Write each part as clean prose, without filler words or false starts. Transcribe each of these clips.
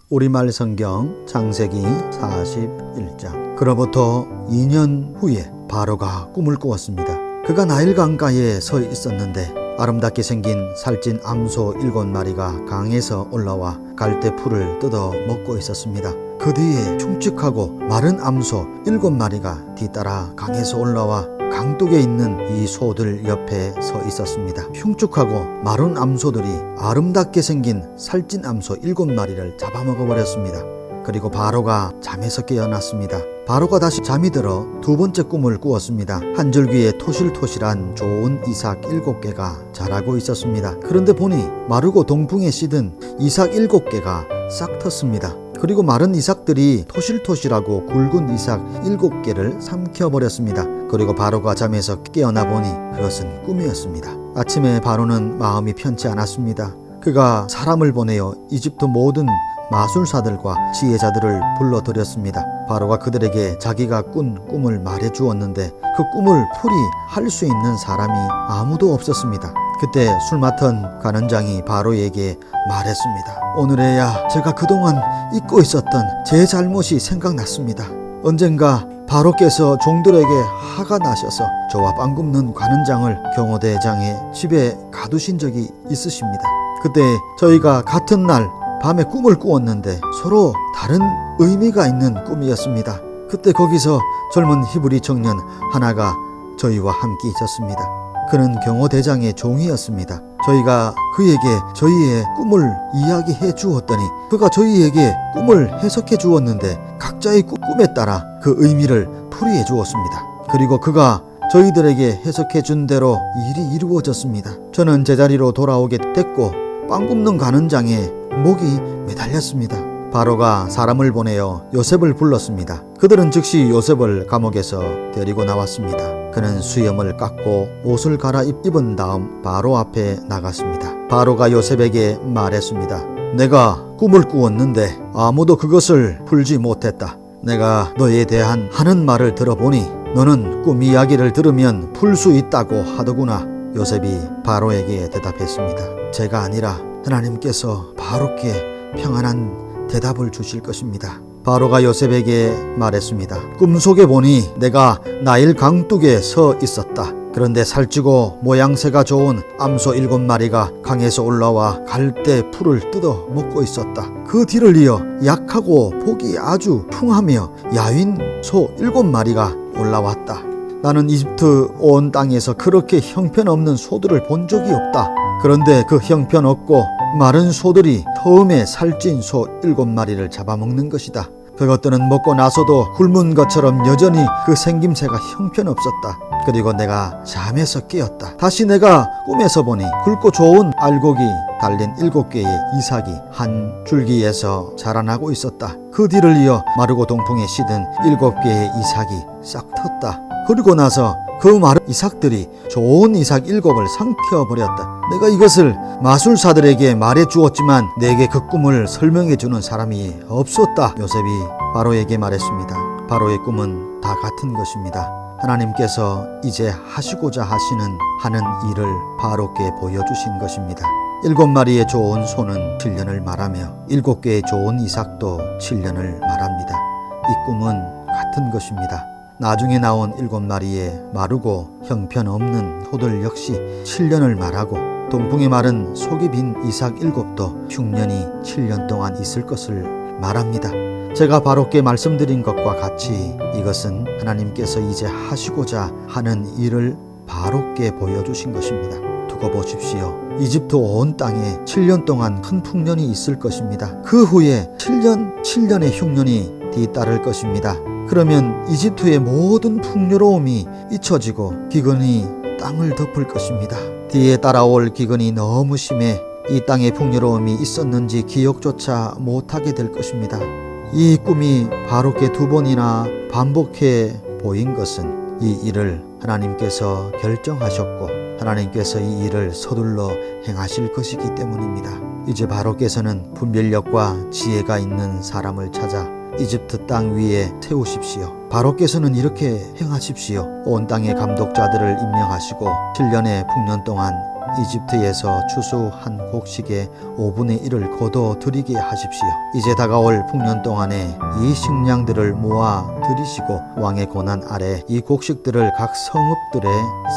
우리말 성경 창세기 41장. 그로부터 2년 후에 바로가 꿈을 꾸었습니다. 그가 나일 강가에 서 있었는데 아름답게 생긴 살찐 암소 7마리가 강에서 올라와 갈대 풀을 뜯어 먹고 있었습니다. 그 뒤에 흉측하고 마른 암소 7마리가 뒤따라 강에서 올라와 강둑에 있는 이 소들 옆에 서 있었습니다. 흉측하고 마른 암소들이 아름답게 생긴 살찐 암소 7마리를 잡아먹어버렸습니다. 그리고 바로가 잠에서 깨어났습니다. 바로가 다시 잠이 들어 두 번째 꿈을 꾸었습니다. 한 줄기에 토실토실한 좋은 이삭 7개가 자라고 있었습니다. 그런데 보니 마르고 동풍에 시든 이삭 7개가 싹 텄습니다. 그리고 마른 이삭들이 토실토실하고 굵은 이삭 7개를 삼켜버렸습니다. 그리고 바로가 잠에서 깨어나 보니 그것은 꿈이었습니다. 아침에 바로는 마음이 편치 않았습니다. 그가 사람을 보내어 이집트 모든 마술사들과 지혜자들을 불러들였습니다. 바로가 그들에게 자기가 꾼 꿈을 말해 주었는데 그 꿈을 풀이할 수 있는 사람이 아무도 없었습니다. 그때 술 맡은 관원장이 바로에게 말했습니다. 오늘에야 제가 그동안 잊고 있었던 제 잘못이 생각났습니다. 언젠가 바로께서 종들에게 화가 나셔서 저와 빵 굽는 관원장을 경호대장의 집에 가두신 적이 있으십니다. 그때 저희가 같은 날 밤에 꿈을 꾸었는데 서로 다른 의미가 있는 꿈이었습니다. 그때 거기서 젊은 히브리 청년 하나가 저희와 함께 있었습니다. 그는 경호대장의 종이었습니다. 저희가 그에게 저희의 꿈을 이야기해 주었더니 그가 저희에게 꿈을 해석해 주었는데 각자의 꿈에 따라 그 의미를 풀이해 주었습니다. 그리고 그가 저희들에게 해석해 준 대로 일이 이루어졌습니다. 저는 제자리로 돌아오게 됐고 빵 굽는 관원장에 목이 매달렸습니다. 바로가 사람을 보내어 요셉을 불렀습니다. 그들은 즉시 요셉을 감옥에서 데리고 나왔습니다. 그는 수염을 깎고 옷을 갈아입은 다음 바로 앞에 나갔습니다. 바로가 요셉에게 말했습니다. 내가 꿈을 꾸었는데 아무도 그것을 풀지 못했다. 내가 너에 대한 하는 말을 들어보니 너는 꿈 이야기를 들으면 풀 수 있다고 하더구나. 요셉이 바로에게 대답했습니다. 제가 아니라 하나님께서 바로께 평안한 대답을 주실 것입니다. 바로가 요셉에게 말했습니다. 꿈속에 보니 내가 나일 강둑에 서 있었다. 그런데 살찌고 모양새가 좋은 암소 7마리가 강에서 올라와 갈대 풀을 뜯어 먹고 있었다. 그 뒤를 이어 약하고 복이 아주 풍하며 야윈 소 7마리가 올라왔다. 나는 이집트 온 땅에서 그렇게 형편없는 소들을 본 적이 없다. 그런데 그 형편없고 마른 소들이 처음에 살찐 소 7마리를 잡아먹는 것이다. 그것들은 먹고 나서도 굶은 것처럼 여전히 그 생김새가 형편없었다. 그리고 내가 잠에서 깨었다. 다시 내가 꿈에서 보니 굵고 좋은 알곡이 달린 7개의 이삭이 한 줄기에서 자라나고 있었다. 그 뒤를 이어 마르고 동풍에 시든 7개의 이삭이 싹 텄다. 그리고 나서 그 마른 이삭들이 좋은 이삭 7을 삼켜버렸다. 내가 이것을 마술사들에게 말해 주었지만 내게 그 꿈을 설명해 주는 사람이 없었다. 요셉이 바로에게 말했습니다. 바로의 꿈은 다 같은 것입니다. 하나님께서 이제 하시고자 하는 일을 바로께 보여주신 것입니다. 7마리의 좋은 소는 7년을 말하며 7개의 좋은 이삭도 7년을 말합니다. 이 꿈은 같은 것입니다. 나중에 나온 7마리의 마르고 형편없는 소들 역시 7년을 말하고 동풍에 마른 속이 빈 이삭 7도 흉년이 7년 동안 있을 것을 말합니다. 제가 바로께 말씀드린 것과 같이 이것은 하나님께서 이제 하시고자 하는 일을 바로께 보여주신 것입니다. 두고 보십시오. 이집트 온 땅에 7년 동안 큰 풍년이 있을 것입니다. 그 후에 7년의 흉년이 뒤따를 것입니다. 그러면 이집트의 모든 풍요로움이 잊혀지고 기근이 땅을 덮을 것입니다. 뒤에 따라올 기근이 너무 심해 이 땅에 풍요로움이 있었는지 기억조차 못하게 될 것입니다. 이 꿈이 바로께 2번이나 반복해 보인 것은 이 일을 하나님께서 결정하셨고 하나님께서 이 일을 서둘러 행하실 것이기 때문입니다. 이제 바로께서는 분별력과 지혜가 있는 사람을 찾아 이집트 땅 위에 태우십시오. 바로께서는 이렇게 행하십시오. 온 땅의 감독자들을 임명하시고 7년의 풍년 동안 이집트에서 추수한 곡식의 5분의 1을 거둬 드리게 하십시오. 이제 다가올 풍년 동안에 이 식량들을 모아 들이시고 왕의 권한 아래 이 곡식들을 각 성읍들에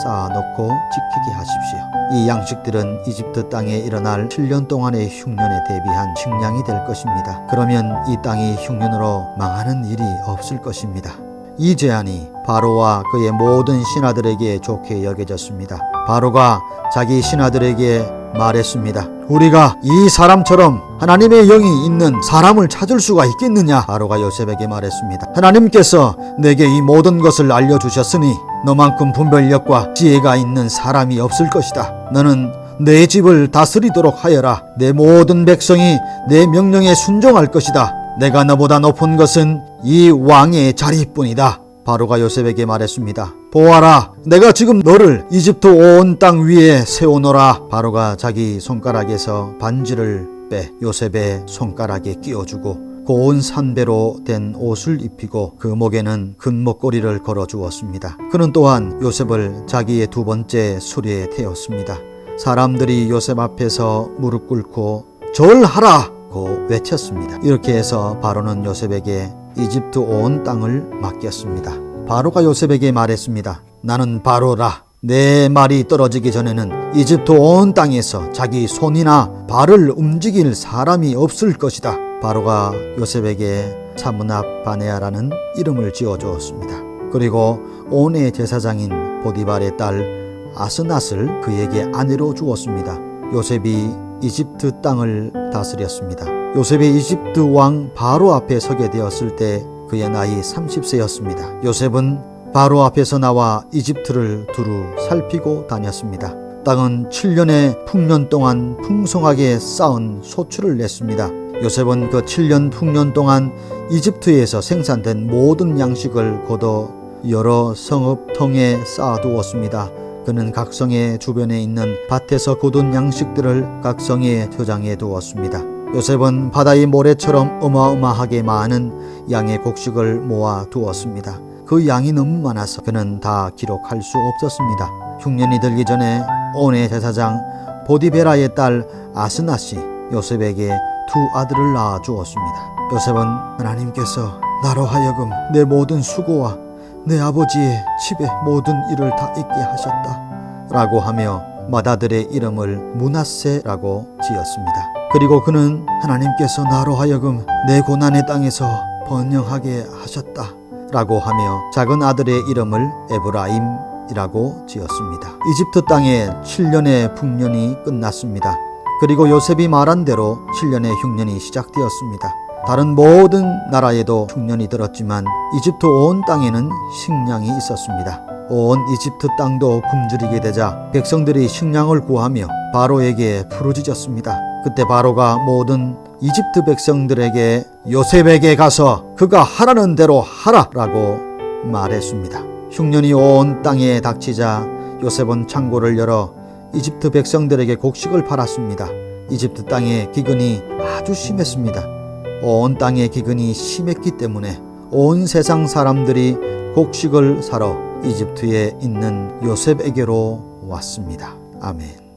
쌓아놓고 지키게 하십시오. 이 양식들은 이집트 땅에 일어날 7년 동안의 흉년에 대비한 식량이 될 것입니다. 그러면 이 땅이 흉년으로 망하는 일이 없을 것입니다. 이 제안이 바로와 그의 모든 신하들에게 좋게 여겨졌습니다. 바로가 자기 신하들에게 말했습니다. 우리가 이 사람처럼 하나님의 영이 있는 사람을 찾을 수가 있겠느냐? 바로가 요셉에게 말했습니다. 하나님께서 내게 이 모든 것을 알려주셨으니 너만큼 분별력과 지혜가 있는 사람이 없을 것이다. 너는 내 집을 다스리도록 하여라. 내 모든 백성이 내 명령에 순종할 것이다. 내가 너보다 높은 것은 이 왕의 자리뿐이다. 바로가 요셉에게 말했습니다. 보아라, 내가 지금 너를 이집트 온 땅 위에 세우노라. 바로가 자기 손가락에서 반지를 빼 요셉의 손가락에 끼워주고 고운 산배로 된 옷을 입히고 그 목에는 큰 목걸이를 걸어 주었습니다. 그는 또한 요셉을 자기의 두 번째 수레에 태웠습니다. 사람들이 요셉 앞에서 무릎 꿇고 절하라 고 외쳤습니다. 이렇게 해서 바로는 요셉에게 이집트 온 땅을 맡겼습니다. 바로가 요셉에게 말했습니다. 나는 바로라. 내 말이 떨어지기 전에는 이집트 온 땅에서 자기 손이나 발을 움직일 사람이 없을 것이다. 바로가 요셉에게 사므납 바네아라는 이름을 지어주었습니다. 그리고 온의 제사장인 보디발의 딸 아스낫을 그에게 아내로 주었습니다. 요셉이 이집트 땅을 다스렸습니다. 요셉이 이집트 왕 바로 앞에 서게 되었을 때 그의 나이 30세였습니다. 요셉은 바로 앞에서 나와 이집트를 두루 살피고 다녔습니다. 땅은 7년의 풍년 동안 풍성하게 쌓은 소출을 냈습니다. 요셉은 그 7년 풍년 동안 이집트에서 생산된 모든 양식을 거둬 여러 성읍통에 쌓아두었습니다. 그는 각 성의 주변에 있는 밭에서 거둔 양식들을 각 성에 저장해 두었습니다. 요셉은 바다의 모래처럼 어마어마하게 많은 양의 곡식을 모아 두었습니다. 그 양이 너무 많아서 그는 다 기록할 수 없었습니다. 흉년이 들기 전에 온의 제사장 보디베라의 딸 아스낫이 요셉에게 두 아들을 낳아 주었습니다. 요셉은 하나님께서 나로 하여금 내 모든 수고와 내 아버지의 집의 모든 일을 다 잊게 하셨다 라고 하며 맏아들의 이름을 므낫세라고 지었습니다. 그리고 그는 하나님께서 나로 하여금 내 고난의 땅에서 번영하게 하셨다 라고 하며 작은 아들의 이름을 에브라임이라고 지었습니다. 이집트 땅에 7년의 풍년이 끝났습니다. 그리고 요셉이 말한 대로 7년의 흉년이 시작되었습니다. 다른 모든 나라에도 흉년이 들었지만 이집트 온 땅에는 식량이 있었습니다. 온 이집트 땅도 굶주리게 되자 백성들이 식량을 구하며 바로에게 부르짖었습니다. 그때 바로가 모든 이집트 백성들에게 요셉에게 가서 그가 하라는 대로 하라라고 말했습니다. 흉년이 온 땅에 닥치자 요셉은 창고를 열어 이집트 백성들에게 곡식을 팔았습니다. 이집트 땅의 기근이 아주 심했습니다. 온 땅의 기근이 심했기 때문에 온 세상 사람들이 곡식을 사러 이집트에 있는 요셉에게로 왔습니다. 아멘.